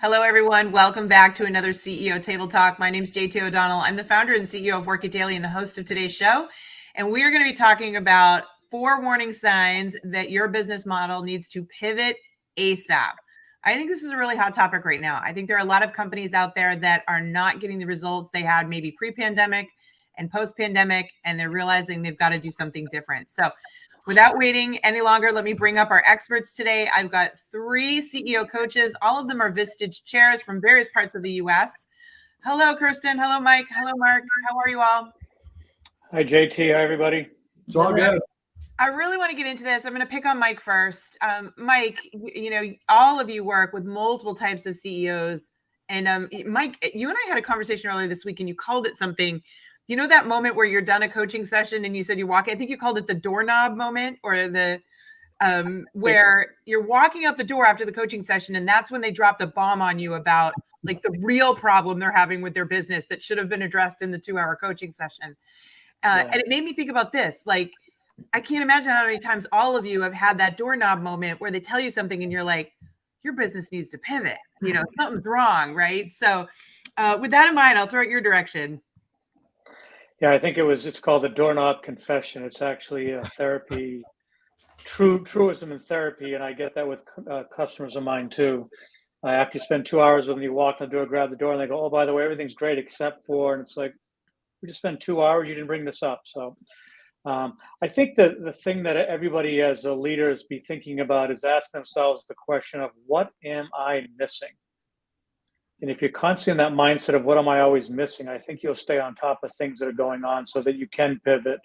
Hello, everyone. Welcome back to another CEO Table Talk. My name is JT O'Donnell. I'm the founder and CEO of Work It Daily and the host of today's show. And we are going to be talking about 4 warning signs that your business model needs to pivot ASAP. I think this is a really hot topic right now. I think there are a lot of companies out there that are not getting the results they had maybe pre-pandemic and post-pandemic, and they're realizing they've got to do something different. So without waiting any longer, let me bring up our experts today. I've got 3 CEO coaches. All of them are Vistage chairs from various parts of the U.S. Hello, Kirsten. Hello, Mike. Hello, Mark. How are you all? Hi, JT. Hi, everybody. It's all good. I really want to get into this. I'm going to pick on Mike first. Mike, you know, all of you work with multiple types of CEOs. And Mike, you and I had a conversation earlier this week, and you called it something. You know that moment where you're done a coaching session and you said you walk, I think you called it the doorknob moment, or the where you're walking out the door after the coaching session, and that's when they drop the bomb on you about like the real problem they're having with their business that should have been addressed in the 2-hour coaching session. And it made me think about this. Like, I can't imagine how many times all of you have had that doorknob moment where they tell you something and you're like, your business needs to pivot, you know, something's wrong, right? So with that in mind, I'll throw it your direction. Yeah, I think it's called the doorknob confession. It's actually a therapy, truism in therapy. And I get that with customers of mine too. After you spend 2 hours with them, you walk in the door, grab the door, and they go, oh, by the way, everything's great except for, and it's like, we just spent 2 hours, you didn't bring this up. So I think that the thing that everybody as a leader is be thinking about is asking themselves the question of, what am I missing? And if you're constantly in that mindset of what am I always missing, I think you'll stay on top of things that are going on so that you can pivot.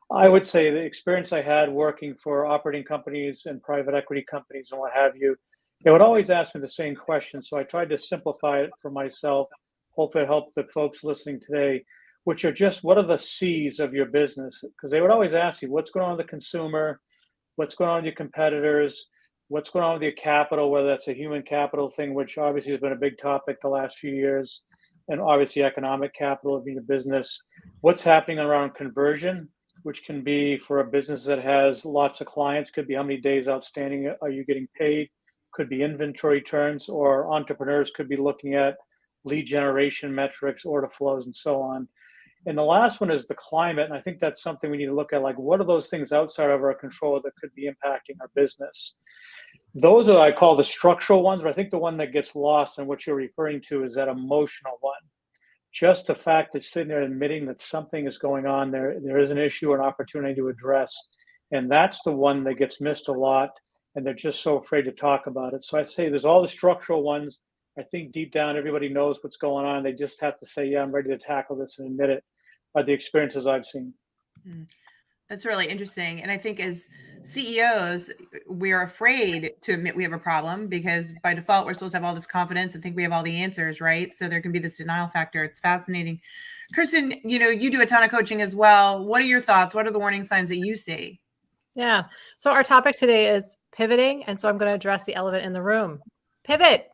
I would say the experience I had working for operating companies and private equity companies and what have you, they would always ask me the same question. So I tried to simplify it for myself. Hopefully it helps the folks listening today, which are just, what are the C's of your business? Because they would always ask you, what's going on with the consumer? What's going on with your competitors? What's going on with your capital, whether that's a human capital thing, which obviously has been a big topic the last few years, and obviously economic capital of being a business. What's happening around conversion, which can be for a business that has lots of clients, could be how many days outstanding are you getting paid, could be inventory turns, or entrepreneurs could be looking at lead generation metrics, order flows, and so on. And the last one is the climate. And I think that's something we need to look at, like, what are those things outside of our control that could be impacting our business? Those are, I call, the structural ones, but I think the one that gets lost and what you're referring to is that emotional one. Just the fact that sitting there admitting that something is going on, there is an issue or an opportunity to address. And that's the one that gets missed a lot, and they're just so afraid to talk about it. So I say there's all the structural ones. I think deep down, everybody knows what's going on. They just have to say, yeah, I'm ready to tackle this and admit it, are the experiences I've seen. That's really interesting. And I think as CEOs, we're afraid to admit we have a problem because by default, we're supposed to have all this confidence and think we have all the answers, right? So there can be this denial factor. It's fascinating. Kirsten, you know, you do a ton of coaching as well. What are your thoughts? What are the warning signs that you see? Yeah. So our topic today is pivoting. And so I'm going to address the elephant in the room. Pivot,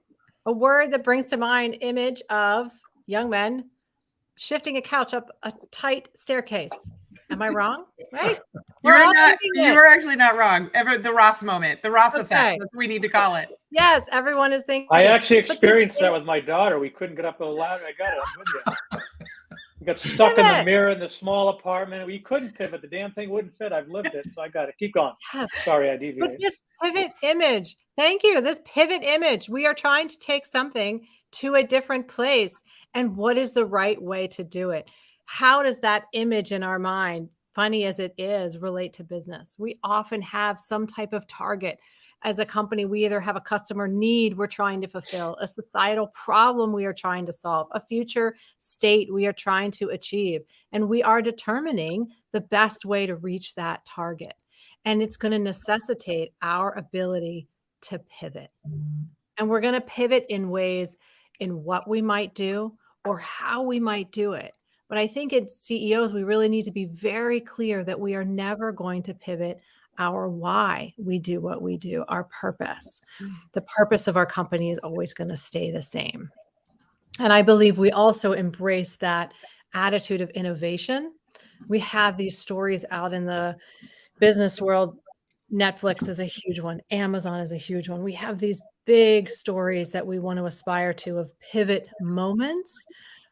a word that brings to mind image of young men shifting a couch up a tight staircase. Am I wrong? Right? You are actually not wrong. The Ross moment, the Ross effect. That's what we need to call it. Yes, everyone is thinking. I actually experienced that with my daughter. We couldn't get up the ladder. I got it. I'm with you. We got stuck in the mirror in the small apartment. We couldn't pivot. The damn thing wouldn't fit. I've lived it, so I got it. Keep going. Yes. Sorry, I deviated. But this pivot image, thank you. This pivot image, we are trying to take something to a different place. And what is the right way to do it? How does that image in our mind, funny as it is, relate to business? We often have some type of target. As a company, we either have a customer need we're trying to fulfill, a societal problem we are trying to solve, a future state we are trying to achieve, and we are determining the best way to reach that target. And it's going to necessitate our ability to pivot. And we're going to pivot in ways in what we might do or how we might do it. But I think as CEOs, we really need to be very clear that we are never going to pivot our why we do what we do, our purpose. The purpose of our company is always going to stay the same. And I believe we also embrace that attitude of innovation. We have these stories out in the business world. Netflix is a huge one. Amazon is a huge one. We have these big stories that we want to aspire to of pivot moments,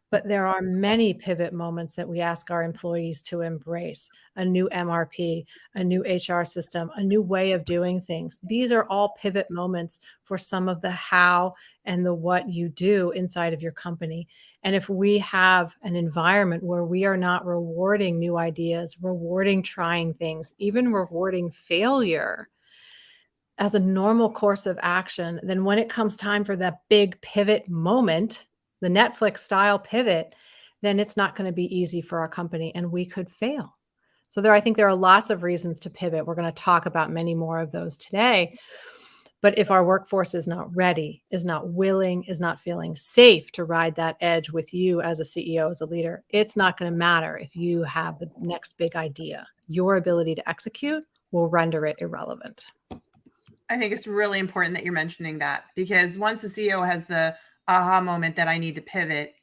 but there are many pivot moments that we ask our employees to embrace. A new MRP, a new HR system, a new way of doing things. These are all pivot moments for some of the how and the what you do inside of your company. And if we have an environment where we are not rewarding new ideas, rewarding trying things, even rewarding failure as a normal course of action, then when it comes time for that big pivot moment, the Netflix style pivot, then it's not going to be easy for our company and we could fail. So I think there are lots of reasons to pivot. We're going to talk about many more of those today. But if our workforce is not ready, is not willing, is not feeling safe to ride that edge with you as a CEO, as a leader, it's not going to matter if you have the next big idea. Your ability to execute will render it irrelevant. I think it's really important that you're mentioning that, because once the CEO has the aha moment that I need to pivot,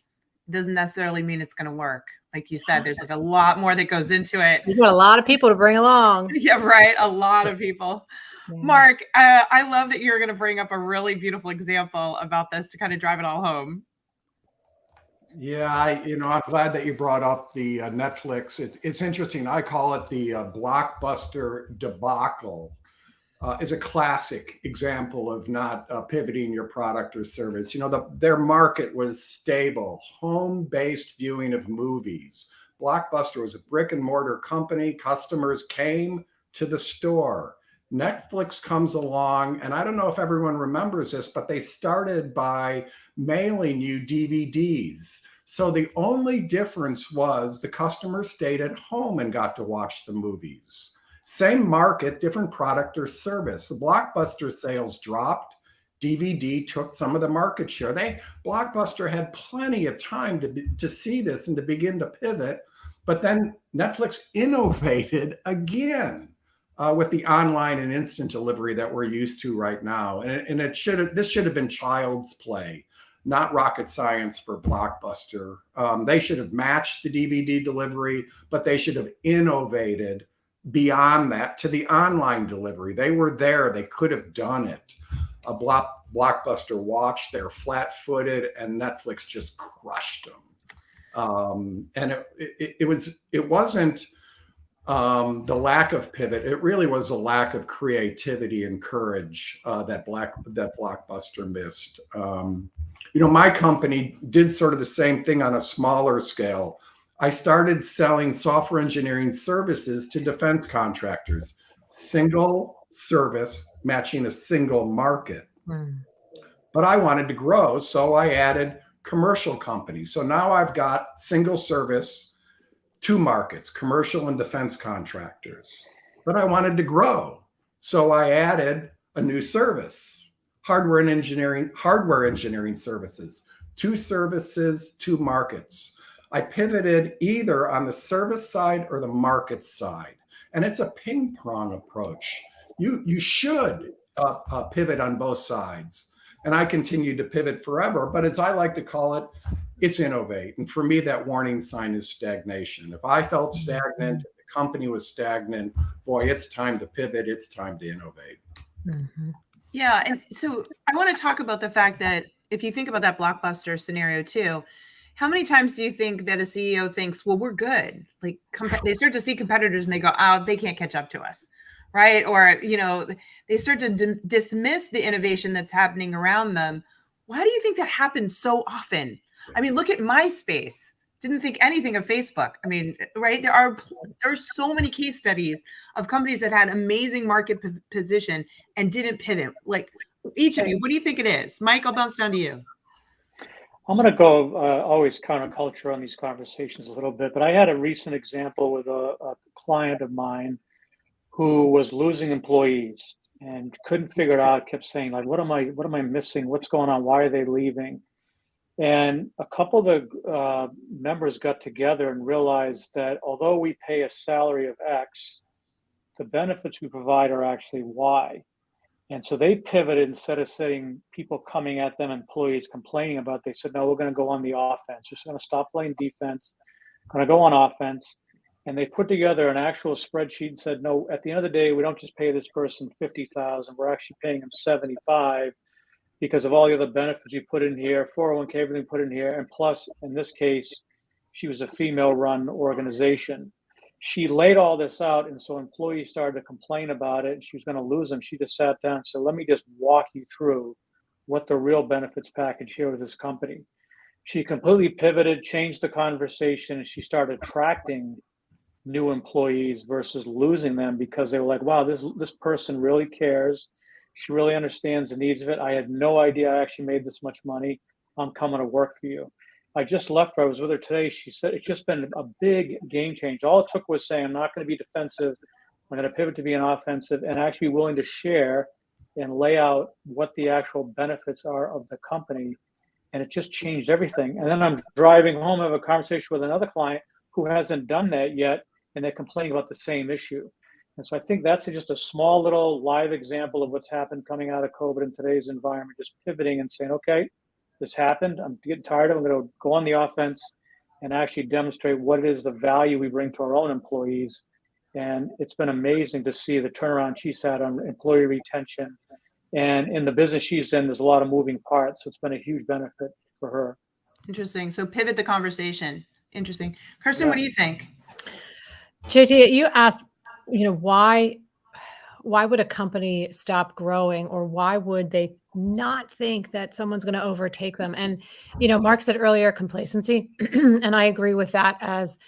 it doesn't necessarily mean it's going to work. Like you said, there's like a lot more that goes into it. You've got a lot of people to bring along. Yeah, right. A lot of people. Yeah. Mark, I love that you're going to bring up a really beautiful example about this to kind of drive it all home. Yeah, I'm glad that you brought up the Netflix. It's interesting. I call it the Blockbuster Debacle. Is a classic example of not pivoting your product or service. Their market was stable, home-based viewing of movies. Blockbuster was a brick and mortar company. Customers came to the store. Netflix comes along, and I don't know if everyone remembers this, but they started by mailing you DVDs. So the only difference was the customer stayed at home and got to watch the movies. Same market, different product or service. The Blockbuster sales dropped. DVD took some of the market share. Blockbuster had plenty of time to see this and to begin to pivot. But then Netflix innovated again with the online and instant delivery that we're used to right now. And this should have been child's play, not rocket science for Blockbuster. They should have matched the DVD delivery, but they should have innovated beyond that to the online delivery. They were there. They could have done it. Blockbuster watched. They're flat-footed, and Netflix just crushed them. And it wasn't the lack of pivot. It really was a lack of creativity and courage that Blockbuster missed. My company did sort of the same thing on a smaller scale. I started selling software engineering services to defense contractors, single service matching a single market. But I wanted to grow, so I added commercial companies. So now I've got single service, two markets, commercial and defense contractors. But I wanted to grow, so I added a new service, hardware engineering services, two services, two markets. I pivoted either on the service side or the market side. And it's a ping pong approach. You should pivot on both sides. And I continued to pivot forever. But as I like to call it, it's innovate. And for me, that warning sign is stagnation. If I felt stagnant, if the company was stagnant, boy, it's time to pivot. It's time to innovate. Mm-hmm. Yeah. And so I want to talk about the fact that if you think about that Blockbuster scenario too, how many times do you think that a CEO thinks, well, we're good? Like they start to see competitors and they go, oh, they can't catch up to us, right? Or, they start to dismiss the innovation that's happening around them. Why do you think that happens so often? I mean, look at MySpace. Didn't think anything of Facebook. I mean, right? There are so many case studies of companies that had amazing market position and didn't pivot. Like each of you, what do you think it is? Mike, I'll bounce down to you. I'm going to go always counterculture on these conversations a little bit, but I had a recent example with a client of mine who was losing employees and couldn't figure it out, kept saying, like, what am I missing? What's going on? Why are they leaving? And a couple of the members got together and realized that although we pay a salary of X, the benefits we provide are actually Y. And so they pivoted. Instead of saying people coming at them, employees complaining about, they said, no, we're going to go on the offense. We're just going to stop playing defense, going to go on offense. And they put together an actual spreadsheet and said, no, at the end of the day, we don't just pay this person $50,000. We're actually paying them $75,000. because of all the other benefits you put in here, 401k, everything put in here. And plus, in this case, she was a female-run organization. She laid all this out, and so employees started to complain about it, and she was going to lose them. She just sat down and said, let me just walk you through what the real benefits package here with this company. She completely pivoted, changed the conversation, and she started attracting new employees versus losing them because they were like, wow, this person really cares. She really understands the needs of it. I had no idea I actually made this much money. I'm coming to work for you. I just left her. I was with her today. She said it's just been a big game change. All it took was saying, I'm not going to be defensive. I'm going to pivot to being offensive and actually willing to share and lay out what the actual benefits are of the company. And it just changed everything. And then I'm driving home, I have a conversation with another client who hasn't done that yet, and they're complaining about the same issue. And so I think that's just a small little live example of what's happened coming out of COVID in today's environment, just pivoting and saying, okay, this happened. I'm getting tired of it. I'm going to go on the offense and actually demonstrate what it is, the value we bring to our own employees. And it's been amazing to see the turnaround she's had on employee retention. And in the business she's in, there's a lot of moving parts. So it's been a huge benefit for her. Interesting. So pivot the conversation. Interesting. Kirsten, what do you think? JT, you asked, why would a company stop growing, or why would they not think that someone's going to overtake them? And, Mark said earlier, complacency. And I agree with that as,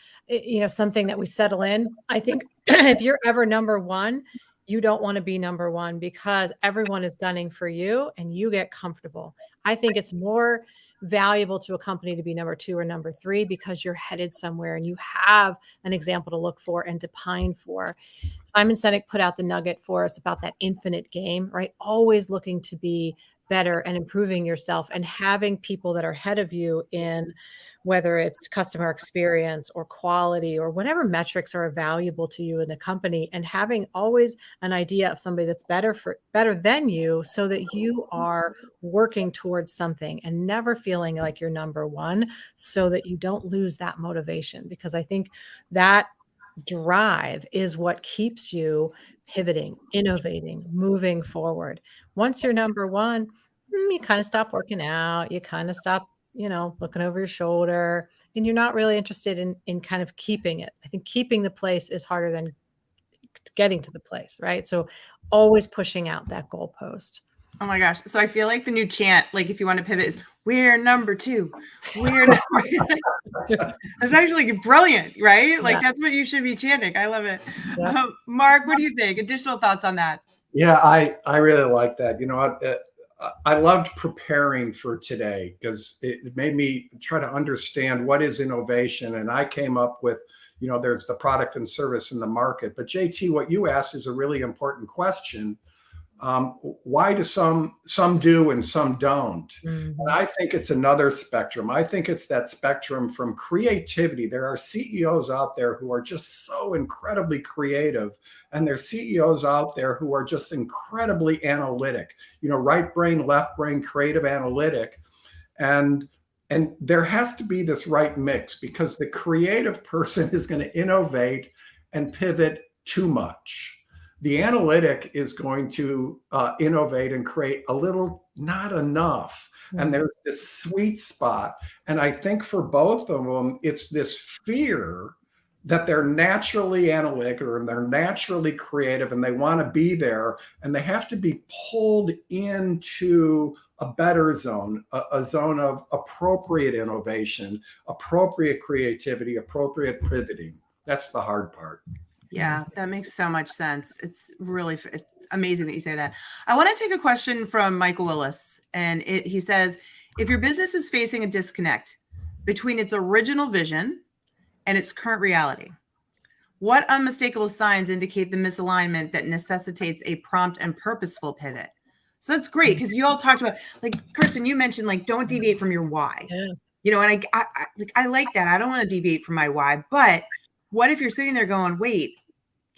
something that we settle in. I think if you're ever number one, you don't want to be number one because everyone is gunning for you and you get comfortable. I think it's more valuable to a company to be number two or number three because you're headed somewhere and you have an example to look for and to pine for. Simon Sinek put out the nugget for us about that infinite game, right? Always looking to be better and improving yourself and having people that are ahead of you in whether it's customer experience or quality or whatever metrics are valuable to you in the company, and having always an idea of somebody that's better than you so that you are working towards something and never feeling like you're number one so that you don't lose that motivation. Because I think that drive is what keeps you pivoting, innovating, moving forward. Once you're number one, you kind of stop working out, you kind of stop looking over your shoulder, and you're not really interested in kind of keeping it. I think keeping the place is harder than getting to the place, right? So always pushing out that goalpost. Oh my gosh. So I feel like the new chant, like if you want to pivot, is we're number two. We're number That's actually brilliant, right? Like that's what you should be chanting. I love it. Yeah. Mark, what do you think? Additional thoughts on that? Yeah, I really like that. I loved preparing for today because it made me try to understand what is innovation. And I came up with, there's the product and service in the market. But JT, what you asked is a really important question. Why do some do and some don't? Mm-hmm. And I think it's another spectrum. I think it's that spectrum from creativity. There are CEOs out there who are just so incredibly creative, and there's CEOs out there who are just incredibly analytic, right brain, left brain, creative, analytic. And there has to be this right mix, because the creative person is going to innovate and pivot too much. The analytic is going to innovate and create a little, not enough. Mm-hmm. And there's this sweet spot. And I think for both of them, it's this fear that they're naturally analytic or they're naturally creative and they want to be there, and they have to be pulled into a better zone, a zone of appropriate innovation, appropriate creativity, appropriate pivoting. That's the hard part. Yeah, that makes so much sense. It's amazing that you say that. I want to take a question from Michael Willis, and he says, if your business is facing a disconnect between its original vision and its current reality, what unmistakable signs indicate the misalignment that necessitates a prompt and purposeful pivot? So that's great, because you all talked about, like, Kirsten, you mentioned, like, don't deviate from your why. Yeah. And I like that. I don't want to deviate from my why, but what if you're sitting there going, wait,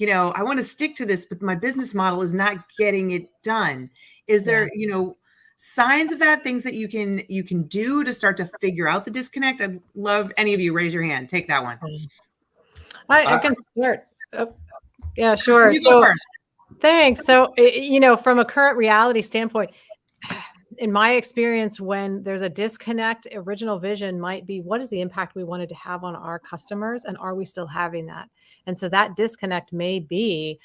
I want to stick to this, but my business model is not getting it done. Is there, signs of that, things that you can do to start to figure out the disconnect? I'd love any of you raise your hand. Take that one. I can start. Yeah, sure. You go first. Thanks. So, from a current reality standpoint, in my experience, when there's a disconnect, original vision might be, what is the impact we wanted to have on our customers? And are we still having that? And so that disconnect may be,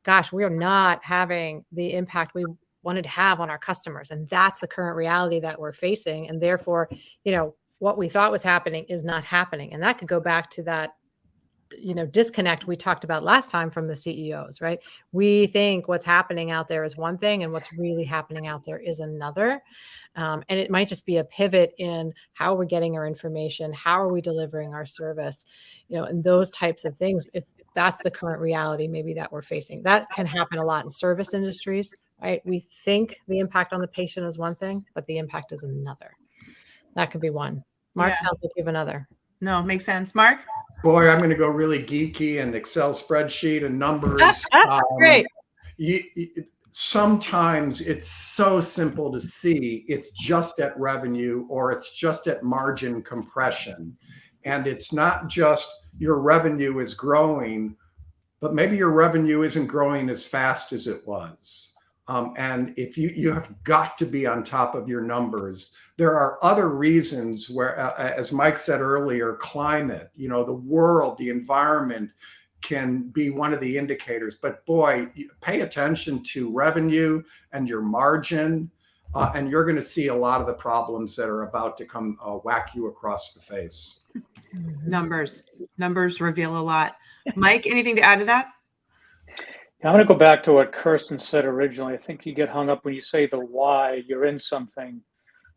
gosh, we are not having the impact we wanted to have on our customers. And that's the current reality that we're facing. And therefore, what we thought was happening is not happening. And that could go back to that, disconnect we talked about last time from the CEOs, right? We think what's happening out there is one thing and what's really happening out there is another. And it might just be a pivot in how we're getting our information, how are we delivering our service, and those types of things. If that's the current reality, maybe that we're facing, that can happen a lot in service industries, right? We think the impact on the patient is one thing, but the impact is another. That could be one. Mark, sounds like you have another. No, makes sense. Mark? Boy, I'm going to go really geeky and Excel spreadsheet and numbers. Great. Sometimes it's so simple to see it's just at revenue or it's just at margin compression. And it's not just your revenue is growing, but maybe your revenue isn't growing as fast as it was. And if you have got to be on top of your numbers. There are other reasons where, as Mike said earlier, climate, the world, the environment can be one of the indicators. But boy, pay attention to revenue and your margin, and you're going to see a lot of the problems that are about to come whack you across the face. Numbers reveal a lot. Mike, anything to add to that? I'm going to go back to what Kirsten said originally. I think you get hung up when you say the why, you're in something.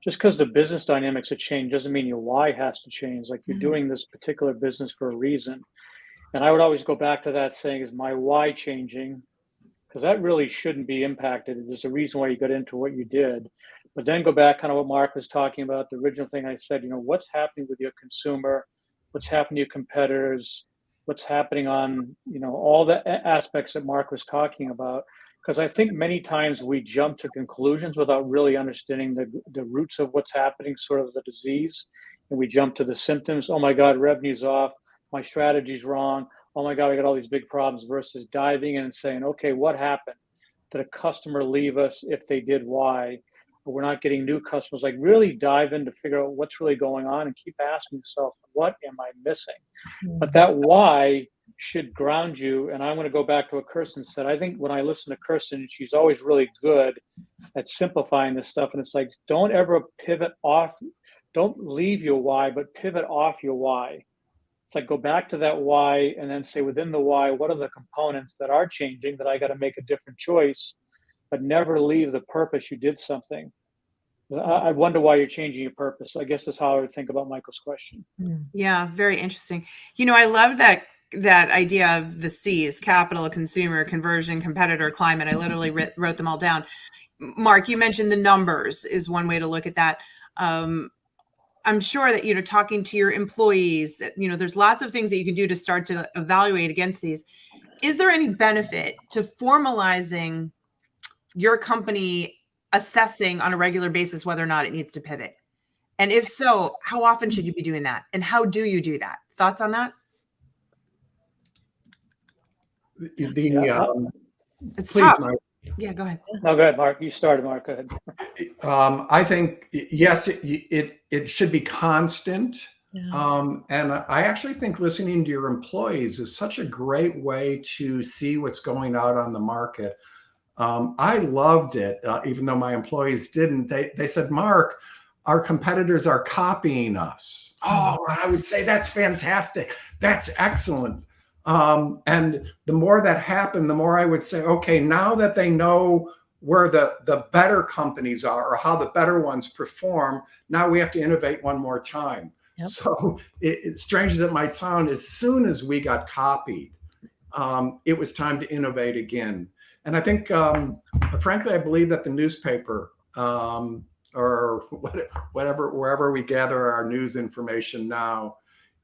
Just because the business dynamics have changed doesn't mean your why has to change. Like you're doing this particular business for a reason. And I would always go back to that saying, is my why changing? Because that really shouldn't be impacted. There's a reason why you got into what you did. But then go back kind of what Mark was talking about, the original thing I said, what's happening with your consumer? What's happening to your competitors? What's happening on, all the aspects that Mark was talking about. Because I think many times we jump to conclusions without really understanding the roots of what's happening, sort of the disease. And we jump to the symptoms. Oh my God, revenue's off. My strategy's wrong. Oh my God, I got all these big problems, versus diving in and saying, okay, what happened? Did a customer leave us? If they did, why? We're not getting new customers. Like really dive in to figure out what's really going on and keep asking yourself, what am I missing? But that why should ground you. And I'm going to go back to what Kirsten said. I think when I listen to Kirsten, she's always really good at simplifying this stuff. And it's like, don't ever pivot off. Don't leave your why, but pivot off your why. It's like, go back to that why and then say within the why, what are the components that are changing that I got to make a different choice, but never leave the purpose you did something. I wonder why you're changing your purpose. I guess that's how I would think about Michael's question. Yeah, very interesting. I love that idea of the C's: capital, consumer, conversion, competitor, climate. I literally wrote them all down. Mark, you mentioned the numbers is one way to look at that. I'm sure that, talking to your employees, that, there's lots of things that you can do to start to evaluate against these. Is there any benefit to formalizing your company assessing on a regular basis whether or not it needs to pivot? And if so, how often should you be doing that? And how do you do that? Thoughts on that? It's please, tough. Mike. Yeah, go ahead. No, go ahead, Mark. You started, Mark. Go ahead. I think, yes, it should be constant. Yeah. And I actually think listening to your employees is such a great way to see what's going on the market. I loved it, even though my employees didn't. They said, Mark, our competitors are copying us. Oh, I would say that's fantastic. That's excellent. And the more that happened, the more I would say, okay, now that they know where the better companies are or how the better ones perform, now we have to innovate one more time. Yep. So strange as it might sound, as soon as we got copied, it was time to innovate again. And I think, frankly, I believe that the newspaper or whatever, wherever we gather our news information now,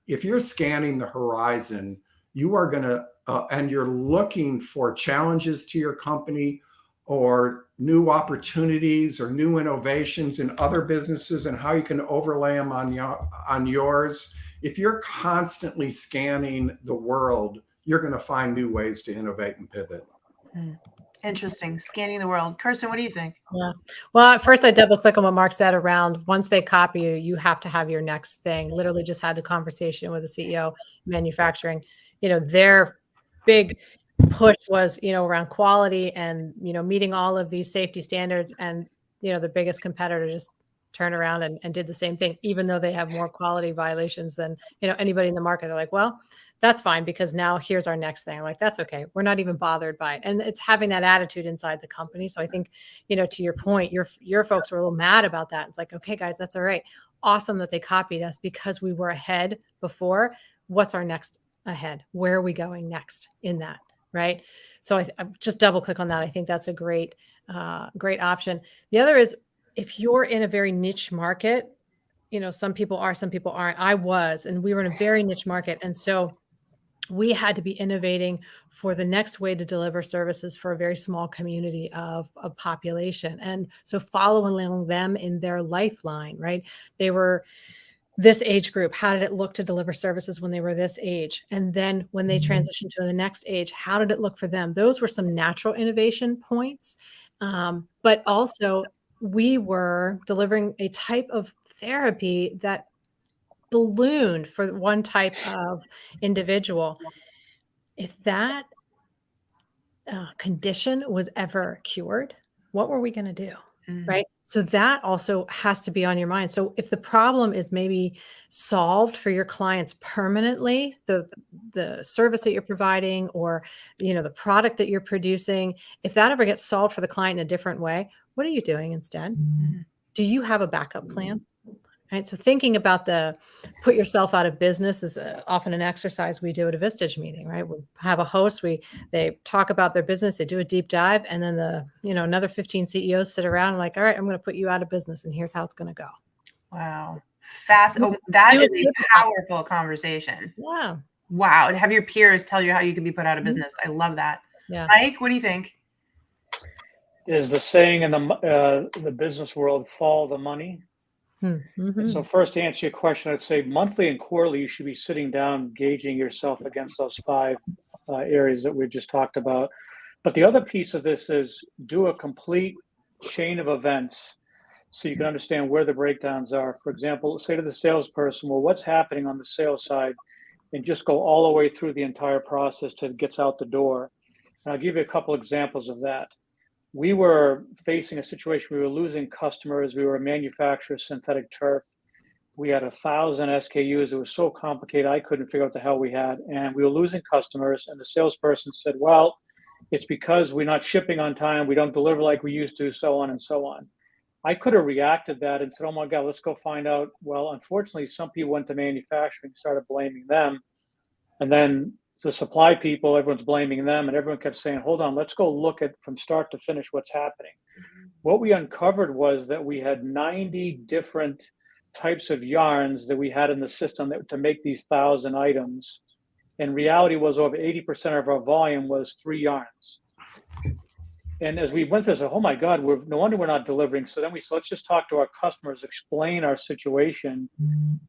if you're scanning the horizon, you are going to, and you're looking for challenges to your company or new opportunities or new innovations in other businesses and how you can overlay them on yours. If you're constantly scanning the world, you're going to find new ways to innovate and pivot. Interesting. Scanning the world. Kirsten, what do you think? Yeah. Well, at first I double click on what Mark said around once they copy you, you have to have your next thing. Literally just had the conversation with the CEO manufacturing. Their big push was, around quality and, meeting all of these safety standards. And, the biggest competitor just turned around and did the same thing, even though they have more quality violations than, anybody in the market. They're like, well, that's fine because now here's our next thing. Like, that's okay. We're not even bothered by it. And it's having that attitude inside the company. So I think, to your point, your folks were a little mad about that. It's like, okay, guys, that's all right. Awesome that they copied us because we were ahead before. What's our next ahead? Where are we going next in that? Right. So I just double click on that. I think that's a great option. The other is if you're in a very niche market, some people are, some people aren't. I was, and we were in a very niche market. And so we had to be innovating for the next way to deliver services for a very small community of population. And so following them in their lifeline, right? They were this age group. How did it look to deliver services when they were this age? And then when they transitioned to the next age, how did it look for them? Those were some natural innovation points. But also we were delivering a type of therapy that ballooned for one type of individual. If that condition was ever cured, what were we going to do? Right. So that also has to be on your mind. So if the problem is maybe solved for your clients permanently, the service that you're providing or, the product that you're producing, if that ever gets solved for the client in a different way, what are you doing instead? Do you have a backup plan? Right. So thinking about put yourself out of business is often an exercise we do at a Vistage meeting, right? We have a host, they talk about their business, they do a deep dive, and then another 15 CEOs sit around and like, all right, I'm going to put you out of business and here's how it's going to go. Wow. Fast. Oh, that is a powerful conversation. Yeah. Wow. To have your peers tell you how you can be put out of business. I love that. Yeah. Mike, what do you think? Is the saying in the business world, follow the money? And so first, to answer your question, I'd say monthly and quarterly, you should be sitting down, gauging yourself against those 5 areas that we just talked about. But the other piece of this is do a complete chain of events so you can understand where the breakdowns are. For example, say to the salesperson, well, what's happening on the sales side? And just go all the way through the entire process till it gets out the door. And I'll give you a couple examples of that. We were facing a situation, we were losing customers. We were a manufacturer of synthetic turf. We had 1,000 SKUs. It was so complicated, I couldn't figure out what the hell we had. And we were losing customers. And the salesperson said, well, it's because we're not shipping on time. We don't deliver like we used to, so on and so on. I could have reacted that and said, oh my God, let's go find out. Well, unfortunately, some people went to manufacturing, started blaming them. And then the supply people, everyone's blaming them, and everyone kept saying, hold on, let's go look at from start to finish what's happening. What we uncovered was that we had 90 different types of yarns that we had in the system to make these 1,000 items. And reality was over 80% of our volume was 3 yarns. And as we went through, I said, oh my God, no wonder we're not delivering. So then we said, let's just talk to our customers, explain our situation.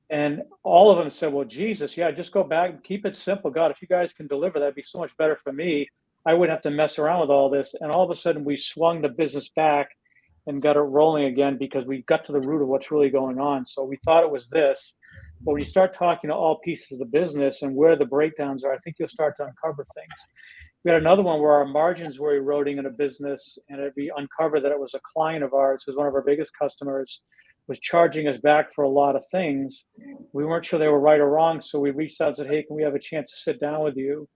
And all of them said, well, Jesus, yeah, just go back, keep it simple. God, if you guys can deliver, that'd be so much better for me. I wouldn't have to mess around with all this. And all of a sudden we swung the business back and got it rolling again because we got to the root of what's really going on. So we thought it was this. But when you start talking to all pieces of the business and where the breakdowns are, I think you'll start to uncover things. We had another one where our margins were eroding in a business, and we uncovered that it was a client of ours, who was one of our biggest customers, was charging us back for a lot of things. We weren't sure they were right or wrong, so we reached out and said, hey, can we have a chance to sit down with you?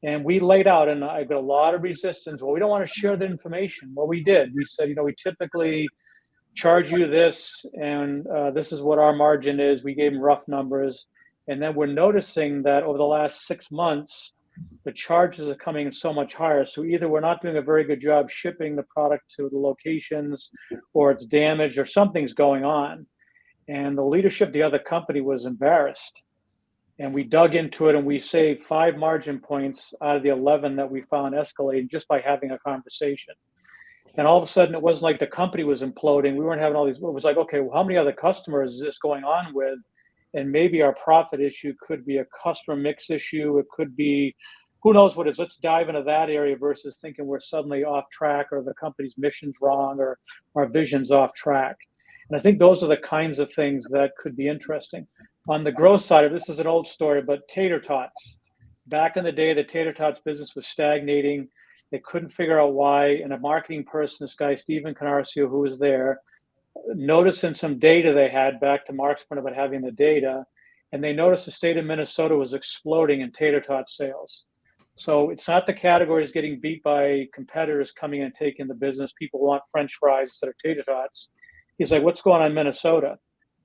And we laid out, and I got a lot of resistance. Well, we don't want to share the information. Well, we did. We said, we typically charge you this, and this is what our margin is. We gave them rough numbers. And then we're noticing that over the last 6 months, the charges are coming in so much higher. So either we're not doing a very good job shipping the product to the locations, or it's damaged, or something's going on. And the leadership of the other company was embarrassed. And we dug into it, and we saved 5 margin points out of the 11 that we found escalating just by having a conversation. And all of a sudden, it wasn't like the company was imploding. We weren't having all these. It was like, okay, well, how many other customers is this going on with? And maybe our profit issue could be a customer mix issue. It could be who knows what it is? Let's dive into that area versus thinking we're suddenly off track or the company's mission's wrong or our vision's off track. And I think those are the kinds of things that could be interesting. On the growth side of this is an old story, but tater tots. Back in the day, the tater tots business was stagnating. They couldn't figure out why. And a marketing person, this guy, Stephen Canarcio, who was there, noticing some data they had, back to Mark's point about having the data, and they noticed the state of Minnesota was exploding in tater tot sales. So it's not the categories getting beat by competitors coming in and taking the business. People want French fries instead of tater tots. He's like, what's going on in Minnesota?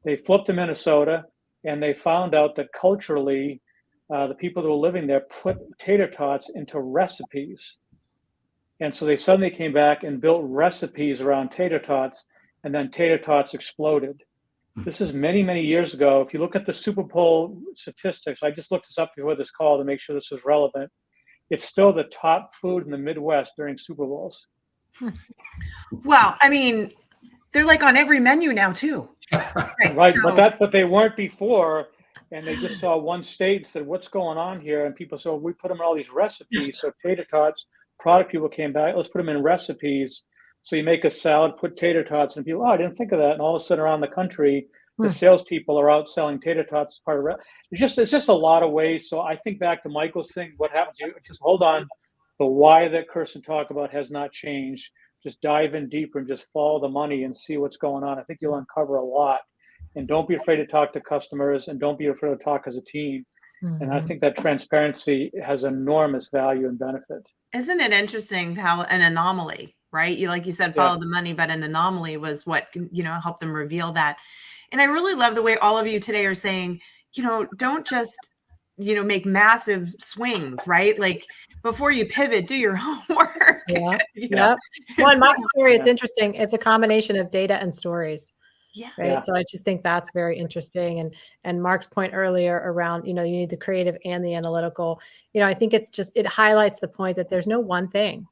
They flipped to Minnesota and they found out that culturally, the people that were living there put tater tots into recipes. And so they suddenly came back and built recipes around tater tots, and then tater tots exploded. This is many, many years ago. If you look at the Super Bowl statistics, I just looked this up before this call to make sure this was relevant. It's still the top food in the Midwest during Super Bowls. Well, I mean, they're like on every menu now too. Right, so- but they weren't before, and they just saw one state and said, what's going on here? And people said, well, we put them in all these recipes. Yes. So tater tots, product people came back, let's put them in recipes. So you make a salad, put tater tots, and people, oh, I didn't think of that. And all of a sudden around the country, the salespeople are out selling tater tots as part of it's just a lot of ways. So I think back to Michael's thing, what happens, you just hold on. The why that Kirsten talked about has not changed. Just dive in deeper and just follow the money and see what's going on. I think you'll uncover a lot. And don't be afraid to talk to customers, and don't be afraid to talk as a team. And I think that transparency has enormous value and benefit. Isn't it interesting how an anomaly, right? You, like you said, follow the money, but an anomaly was what, helped them reveal that. And I really love the way all of you today are saying, don't just, make massive swings, right? Like before you pivot, do your homework. Yeah. Yeah. Well, in my experience, it's interesting. It's a combination of data and stories. Yeah. Right. Yeah. So I just think that's very interesting. And Mark's point earlier around, you need the creative and the analytical, I think it highlights the point that there's no one thing,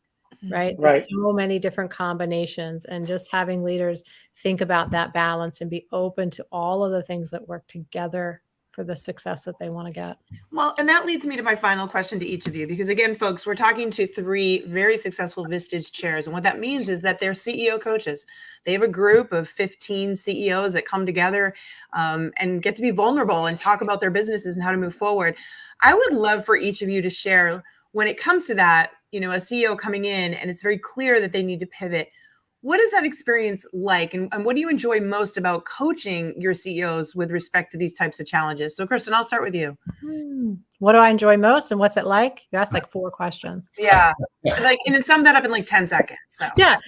right? There's so many different combinations, and just having leaders think about that balance and be open to all of the things that work together for the success that they want to get. Well, and that leads me to my final question to each of you, because again, folks, we're talking to 3 very successful Vistage chairs. And what that means is that they're CEO coaches. They have a group of 15 CEOs that come together and get to be vulnerable and talk about their businesses and how to move forward. I would love for each of you to share, when it comes to that, a CEO coming in and it's very clear that they need to pivot. What is that experience like? And what do you enjoy most about coaching your CEOs with respect to these types of challenges? So Kirsten, I'll start with you. What do I enjoy most and what's it like? You asked like 4 questions. Yeah. And then sum that up in like 10 seconds. So Yeah.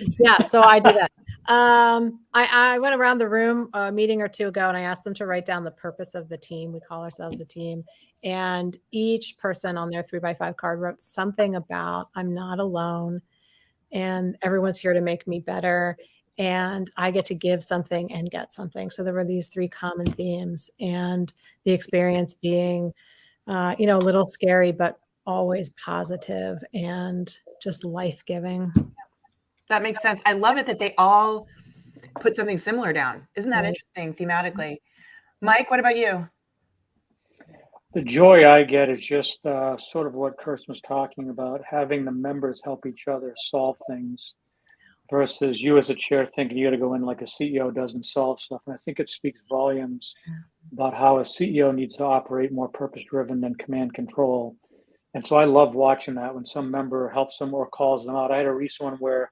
So I do that. I went around the room a meeting or 2 ago, and I asked them to write down the purpose of the team. We call ourselves a team. And each person on their 3x5 card wrote something about, I'm not alone, and everyone's here to make me better, and I get to give something and get something. So there were these 3 common themes, and the experience being, a little scary, but always positive and just life-giving. that makes sense. I love it that they all put something similar down. Isn't that interesting thematically? Mike, what about you? The joy I get is just sort of what Kirsten was talking about, having the members help each other solve things versus you as a chair thinking you got to go in like a CEO doesn't solve stuff. And I think it speaks volumes about how a CEO needs to operate more purpose-driven than command control. And so I love watching that when some member helps them or calls them out. I had a recent one where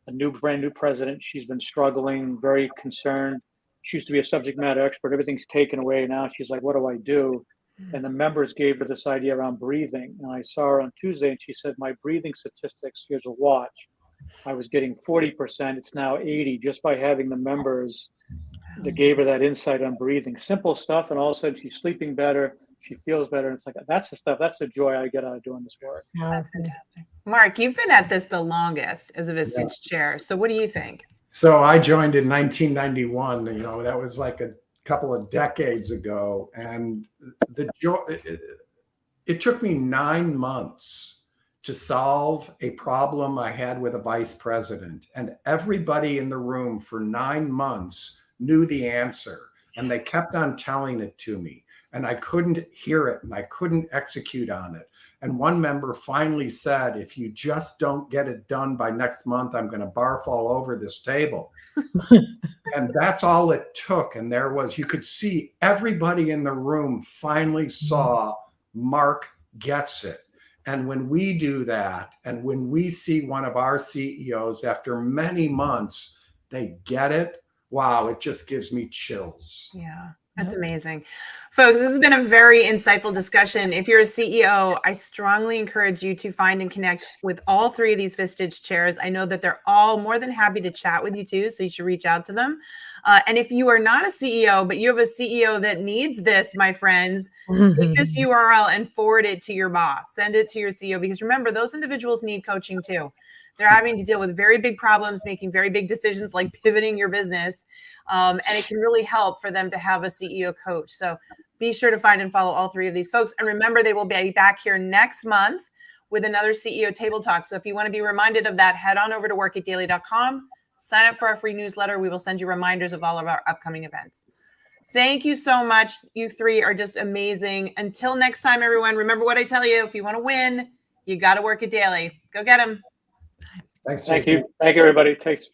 a brand new president, she's been struggling, very concerned. She used to be a subject matter expert. Everything's taken away now. She's like, what do I do? And the members gave her this idea around breathing. And I saw her on Tuesday and she said, my breathing statistics, here's a watch. I was getting 40%. It's now 80 just by having the members that gave her that insight on breathing. Simple stuff. And all of a sudden she's sleeping better. She feels better. And it's like, that's the stuff. That's the joy I get out of doing this work. That's fantastic. Mark, you've been at this the longest as a Vistage chair. So what do you think? So I joined in 1991. That was like a couple of decades ago, and it took me 9 months to solve a problem I had with a vice president, and everybody in the room for 9 months knew the answer, and they kept on telling it to me, and I couldn't hear it and I couldn't execute on it. And one member finally said, if you just don't get it done by next month, I'm going to barf all over this table. And that's all it took. And there was, you could see everybody in the room finally saw Mark gets it. And when we do that, and when we see one of our CEOs after many months, they get it. Wow, it just gives me chills. Yeah, that's amazing. Folks, this has been a very insightful discussion. If you're a CEO, I strongly encourage you to find and connect with all three of these Vistage chairs. I know that they're all more than happy to chat with you too, so you should reach out to them. And if you are not a CEO, but you have a CEO that needs this, my friends, take this URL and forward it to your boss. Send it to your CEO, because remember, those individuals need coaching too. They're having to deal with very big problems, making very big decisions like pivoting your business. And it can really help for them to have a CEO coach. So be sure to find and follow all three of these folks. And remember, they will be back here next month with another CEO Table Talk. So if you want to be reminded of that, head on over to workitdaily.com, sign up for our free newsletter. We will send you reminders of all of our upcoming events. Thank you so much. You three are just amazing. Until next time, everyone, remember what I tell you. If you want to win, you got to work it daily. Go get them. Thanks, Thank JT. you. Thank you, everybody. Thanks.